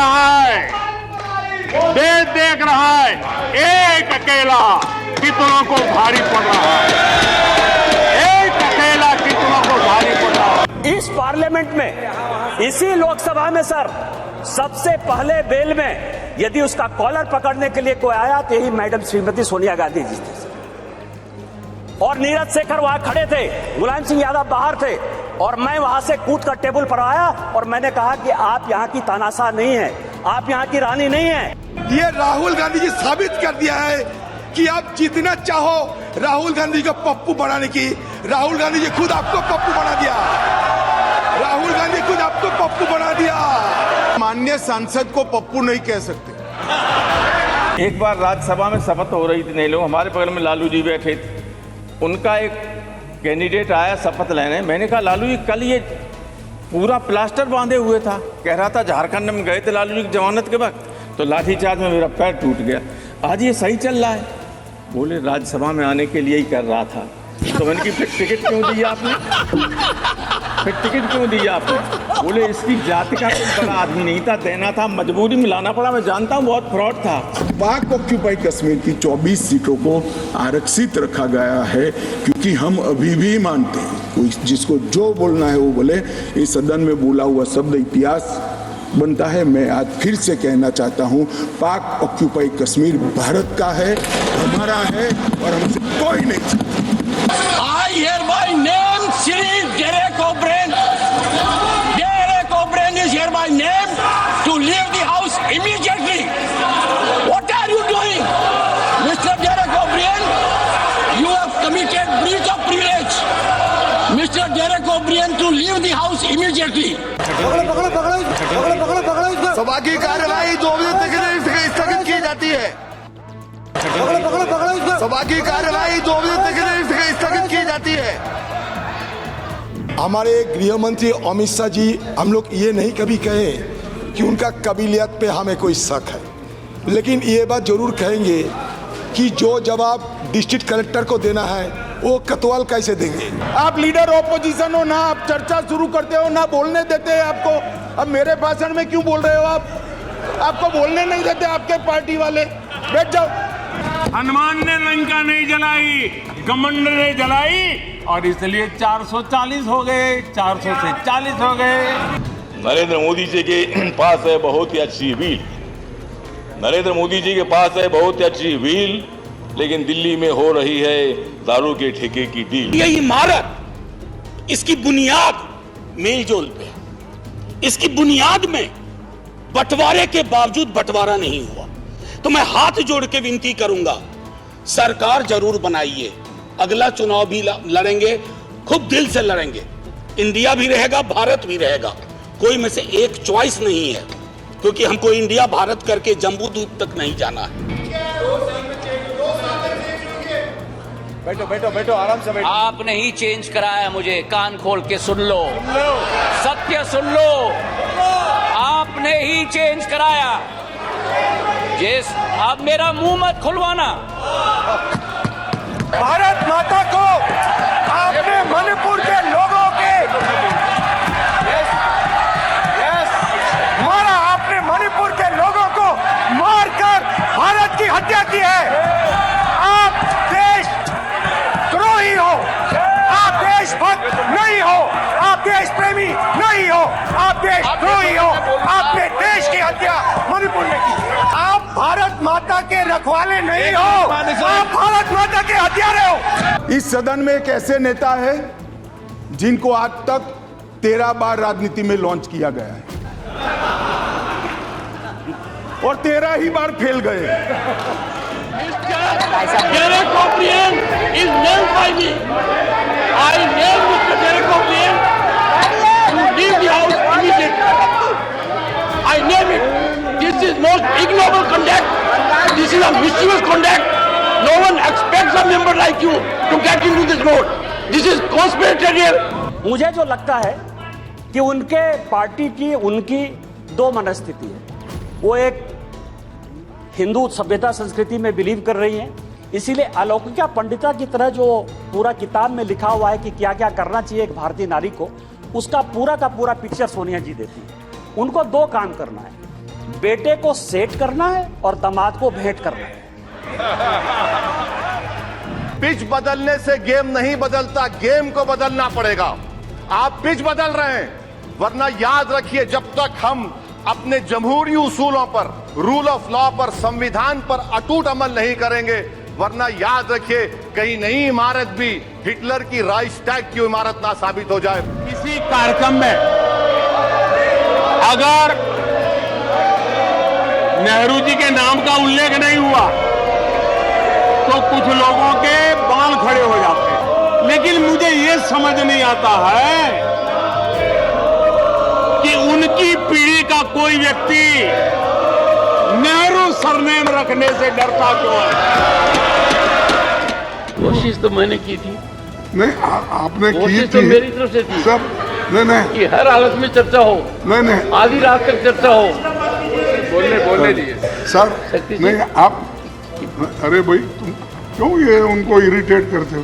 रहा है, देश देख रहा है, एक अकेला कितनों को भारी पड़ रहा है, एक अकेला कितनों को भारी पड़ रहा है। इस पार्लियामेंट में, इसी लोकसभा में सर, सबसे पहले बेल में यदि उसका कॉलर पकड़ने के लिए कोई आया तो यही मैडम श्रीमती सोनिया गांधी जी थी और नीरज शेखर वहां खड़े थे, मुलायम सिंह यादव बाहर थे और मैं वहां से कूद कर टेबल पर आया और मैंने कहा कि आप यहाँ की तानाशाह नहीं है, आप यहाँ की रानी नहीं है। ये राहुल गांधी जी साबित कर दिया है कि आप जितना चाहो राहुल गांधी को पप्पू बनाने की, राहुल गांधी जी खुद आपको पप्पू बना दिया, राहुल गांधी खुद आपको पप्पू बना दिया। माननीय सांसद को पप्पू नहीं कह सकते। एक बार राज्यसभा में शपथ हो रही थी, नहीं लोग हमारे बगल में लालू जी बैठे थे, उनका एक कैंडिडेट आया शपथ लेने, मैंने कहा लालू जी कल ये पूरा प्लास्टर बांधे हुए था, कह रहा था झारखंड में गए थे लालू जी की जमानत के वक्त, तो लाठीचार्ज में मेरा पैर टूट गया, आज ये सही चल रहा है। बोले राज्यसभा में आने के लिए ही कर रहा था। तो मैंने की फिर टिकट क्यों दी आपने, फिर टिकट क्यों दी आपने? बोले इसकी जाति का कोई बड़ा आदमी नहीं था, देना था, मजबूरी में लाना पड़ा, मैं जानता हूँ बहुत फ्रॉड था। पाक ऑक्यूपाई कश्मीर की 24 सीटों को आरक्षित रखा गया है क्योंकि हम अभी भी मानते हैं, कोई जिसको जो बोलना है वो बोले, इस सदन में बोला हुआ शब्द इतिहास बनता है। मैं आज फिर से कहना चाहता हूँ, पाक ऑक्यूपाई कश्मीर भारत का है, हमारा है और हमसे कोई नहीं। I hereby name Shri Derek O'Brien. Derek O'Brien is hereby named to leave the house immediately. What are you doing, Mr. Derek O'Brien? You have committed breach of privilege. Mr. Derek O'Brien to leave the house immediately. सभा की कार्यवाही 2 बजे तक स्थगित की जाती है। सभा की कार्यवाही 2 बजे तक स्थगित की जाती है। हमारे गृह मंत्री अमित शाह जी, हम लोग ये नहीं कभी कहे कि उनका काबिलियत पे हमें कोई शक है, लेकिन ये बात जरूर कहेंगे कि जो जवाब डिस्ट्रिक्ट कलेक्टर को देना है वो कतवाल कैसे देंगे। आप लीडर ऑपोजिशन हो ना, आप चर्चा शुरू करते हो ना, बोलने देते हैं आपको। अब मेरे भाषण में क्यों बोल रहे हो आप? आपको बोलने नहीं देते आपके पार्टी वाले। बैठ जाओ। हनुमान ने लंका नहीं जलाई, घमंड ने जलाई और इसलिए 440 हो गए, 400 से 40 हो गए। नरेंद्र मोदी जी के पास है बहुत ही अच्छी व्हील, नरेंद्र मोदी जी के पास है बहुत ही अच्छी व्हील, लेकिन दिल्ली में हो रही है दारू के ठेके की डील। ये इमारत, इसकी बुनियाद मेलजोल पे, इसकी बुनियाद में बंटवारे के बावजूद बंटवारा नहीं हुआ। तो मैं हाथ जोड़ के विनती करूंगा, सरकार जरूर बनाइए, अगला चुनाव भी लड़ेंगे, खूब दिल से लड़ेंगे, इंडिया भी रहेगा, भारत भी रहेगा, कोई में से एक चॉइस नहीं है, क्योंकि हमको इंडिया भारत करके जम्बू द्वीप तक नहीं जाना है। बैठो बैठो बैठो, आराम से बैठो। आपने ही चेंज कराया, मुझे कान खोल के सुन लो, सत्य सुन लो, आपने ही चेंज कराया। जिस अब मेरा मुंह मत खुलवाना। भारत माता को आपने मणिपुर के लोगों के मारा, आपने मणिपुर के लोगों को मारकर भारत की हत्या की है। आप देश द्रोही हो, आप देशभक्त नहीं हो, आप देश प्रेमी नहीं हो, आप देशद्रोही हो। आपने देश की हत्या मणिपुर में की। आप भारत माता के रखवाले नहीं हो, आप भारत माता के हत्यारे हो। इस सदन में एक ऐसे नेता है जिनको आज तक 13 बार राजनीति में लॉन्च किया गया है और 13 ही बार फेल गए। Derek O'Brien is named by me. I name Mr. Derek O'Brien to leave the house immediately. I name it. This is most ignoble conduct. This is a mischievous conduct. No one expects a member like you to get into this road. This is conspiratorial. मुझे जो लगता है कि उनके party की, उनकी दो मनस्थिति है। वो एक हिंदू सभ्यता संस्कृति में बिलीव कर रही हैं, इसीलिए अलौकिका पंडिता की तरह जो पूरा किताब में लिखा हुआ है कि क्या क्या करना चाहिए एक भारतीय नारी को, उसका पूरा का पूरा पिक्चर सोनिया जी देती है। उनको दो काम करना है, बेटे को सेट करना है और दामाद को भेंट करना है। पिच बदलने से गेम नहीं बदलता, गेम को बदलना पड़ेगा। आप पिच बदल रहे हैं, वरना याद रखिए जब तक हम अपने जमहूरी उसूलों पर, रूल ऑफ लॉ पर, संविधान पर अटूट अमल नहीं करेंगे, वरना याद रखिए कहीं नई इमारत भी हिटलर की राइक्सटैग की इमारत ना साबित हो जाए। इसी कार्यक्रम में अगर नेहरू जी के नाम का उल्लेख नहीं हुआ तो कुछ लोगों के बाल खड़े हो जाते हैं। लेकिन मुझे ये समझ नहीं आता है कि उनकी पीढ़ी का कोई व्यक्ति नेहरू सरनेम रखने से डरता क्यों है? कोशिश तो मैंने की थी। नहीं आपने की कोशिश थी तो मेरी तरफ से थी सब। नहीं कि हर हालत में चर्चा हो, नहीं आधी रात तक चर्चा हो। बोलने दिए सर। नहीं आप, अरे भाई तुम क्यों ये उनको इरिटेट करते हो?